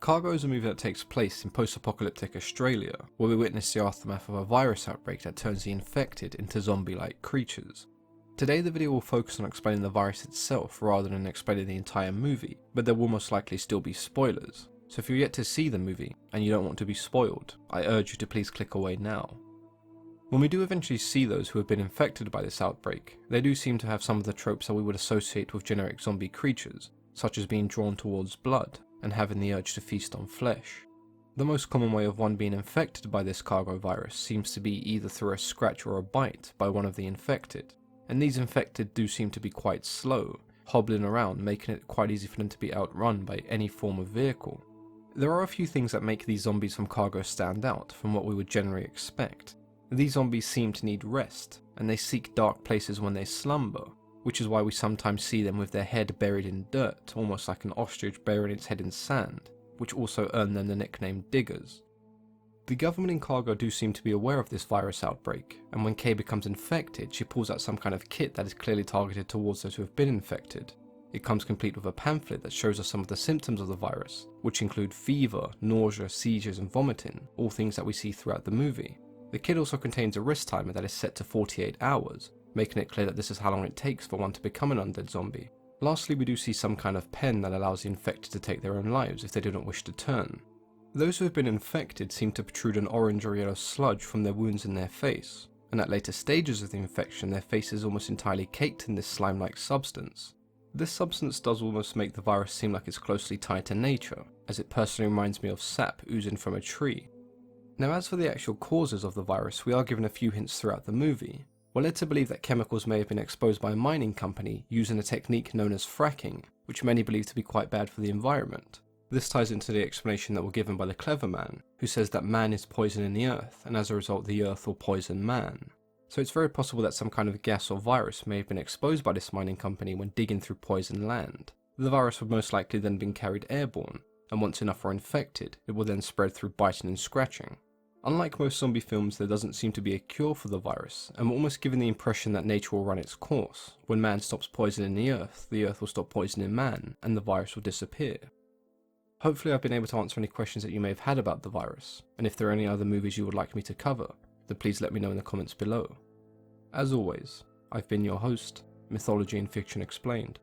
Cargo is a movie that takes place in post-apocalyptic Australia, where we witness the aftermath of a virus outbreak that turns the infected into zombie-like creatures. Today the video will focus on explaining the virus itself rather than explaining the entire movie, but there will most likely still be spoilers, so if you're yet to see the movie and you don't want to be spoiled, I urge you to please click away now. When we do eventually see those who have been infected by this outbreak, they do seem to have some of the tropes that we would associate with generic zombie creatures, such as being drawn towards blood and having the urge to feast on flesh. The most common way of one being infected by this cargo virus seems to be either through a scratch or a bite by one of the infected, and these infected do seem to be quite slow, hobbling around, making it quite easy for them to be outrun by any form of vehicle. There are a few things that make these zombies from Cargo stand out from what we would generally expect. These zombies seem to need rest, and they seek dark places when they slumber, which is why we sometimes see them with their head buried in dirt, almost like an ostrich burying its head in sand, which also earned them the nickname Diggers. The government in Cargo do seem to be aware of this virus outbreak, and when Kay becomes infected, she pulls out some kind of kit that is clearly targeted towards those who have been infected. It comes complete with a pamphlet that shows us some of the symptoms of the virus, which include fever, nausea, seizures and vomiting, all things that we see throughout the movie. The kit also contains a rest timer that is set to 48 hours, making it clear that this is how long it takes for one to become an undead zombie. Lastly, we do see some kind of pen that allows the infected to take their own lives if they do not wish to turn. Those who have been infected seem to protrude an orange or yellow sludge from their wounds in their face, and at later stages of the infection their face is almost entirely caked in this slime-like substance. This substance does almost make the virus seem like it's closely tied to nature, as it personally reminds me of sap oozing from a tree. Now as for the actual causes of the virus, we are given a few hints throughout the movie. We're led to believe that chemicals may have been exposed by a mining company using a technique known as fracking, which many believe to be quite bad for the environment. This ties into the explanation that we're given by the clever man, who says that man is poisoning the earth, and as a result the earth will poison man. So it's very possible that some kind of gas or virus may have been exposed by this mining company when digging through poisoned land. The virus would most likely then have been carried airborne, and once enough are infected, it will then spread through biting and scratching. Unlike most zombie films, there doesn't seem to be a cure for the virus, and we're almost given the impression that nature will run its course. When man stops poisoning the earth will stop poisoning man, and the virus will disappear. Hopefully I've been able to answer any questions that you may have had about the virus, and if there are any other movies you would like me to cover, then please let me know in the comments below. As always, I've been your host, Mythology and Fiction Explained.